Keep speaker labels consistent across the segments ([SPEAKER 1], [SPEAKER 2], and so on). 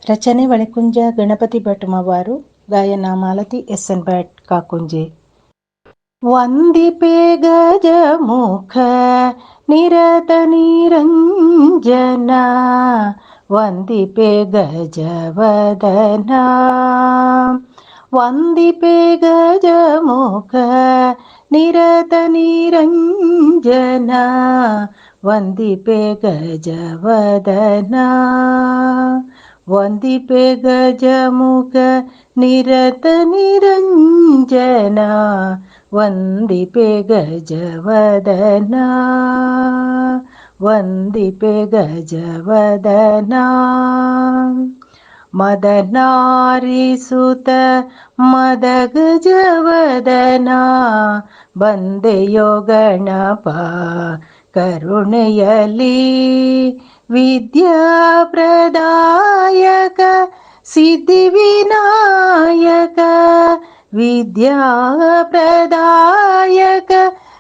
[SPEAKER 1] ರಚನೆ ವಳೆಕುಂಜ ಗಣಪತಿ ಭಟ್ ಮವಾರು. ಗಾಯನ ಮಾಲತಿ ಎಸ್.ಎನ್. ಭಟ್ ಕಾಕುಂಜೆ. ವಂದಿಪೆ ಗಜಮುಖ ನಿರತ ನಿರಂಜನ, ವಂದಿಪೆ ಗಜವದನ. ವಂದಿಪೆ ಗಜಮುಖ ನಿರತ ನಿರಂಜನ, ವಂದಿಪೆ ಗಜವದನ. ವಂದಿಪೆ ಗಜಮುಖ ನಿರತ ನಿರಂಜನ, ವಂದಿಪೆ ಗಜವದನ. ವಂದಿಪೆ ಗಜವದನ. ಮದನಾರಿಸುತ ಮದ ಗಜವದನ, ಬಂದೆಯೋ ಗಣಪ ಕರುಣೆಯಲಿ. ವಿದ್ಯಾ ಪ್ರದಾಯಕ ಸಿದ್ಧಿ ವಿನಾಯಕ, ವಿದ್ಯಾ ಪ್ರದಾಯಕ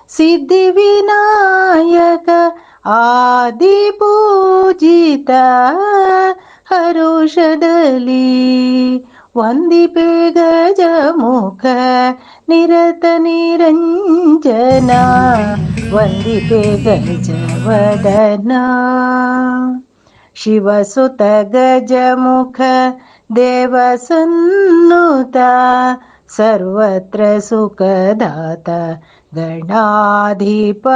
[SPEAKER 1] ಸಿದ್ಧಿ ವಿನಾಯಕ, ಆದಿ ಪೂಜಿತ ಹರುಷದಲ್ಲಿ. ವಂದಿಪೆ ಗಜಮುಖ ನಿರತ ನಿರಂಜನ, ವಂದಿಪೆ ಗಜವದನ. ಶಿವಸುತ ಗಜಮುಖ ದೇವಸನ್ನುತ, ಸರ್ವತ್ರ ಸುಖದಾತ ಗಣಾಧಿಪ.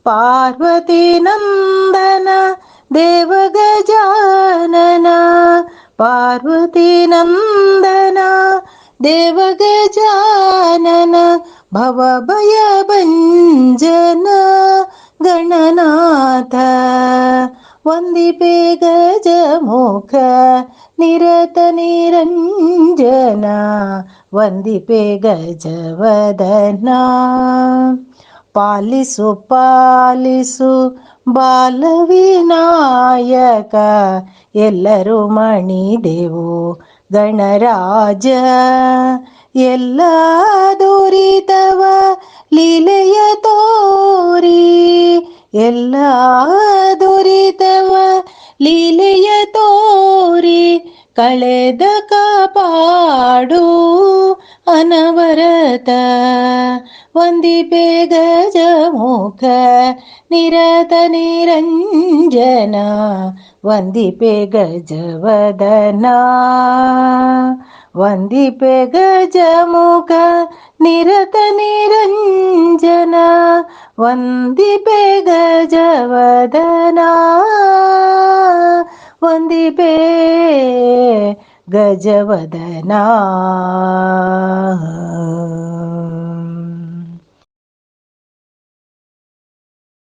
[SPEAKER 1] ಪಾರ್ವತಿ ನಂದನ ದೇವ ಗಜಾನನ, ಪಾರ್ವತಿ ನಂದನ ದೇವ ಗಜಾನನ. ಭವಭಯ ಭಂಜನ ಗಣನಾಥ, ವಂದಿಪೆ ಗಜಮುಖ ನಿರತ ನಿರಂಜನ, ವಂದಿಪೆ ಗಜವದನ. ಪಾಲಿಸು ಪಾಲಿಸು ಬಾಲವಿನಾಯಕ, ಎಲ್ಲರೂ ಮಣಿದೆವು ಗಣರಾಜ. ಎಲ್ಲ ದುರಿತವ ಲೀಲೆಯ ತೋರಿ, ಎಲ್ಲ ದುರಿತವ ಲೀಲೆಯ ತೋರಿ, ಕಳೆದ ಕಾಪಾಡು ಅನವರತ. ವಂದಿಪೆ ಗಜಮುಖ ನಿರತ ನಿರಂಜನ, ವಂದಿಪೆ ಗಜವದನ. ವಂದಿಪೆ ಗಜಮುಖ ನಿರತ ನಿರಂಜನ, ವಂದಿಪೆ ಗಜವದನ. ವಂದಿಪೆ ಗಜವದನ.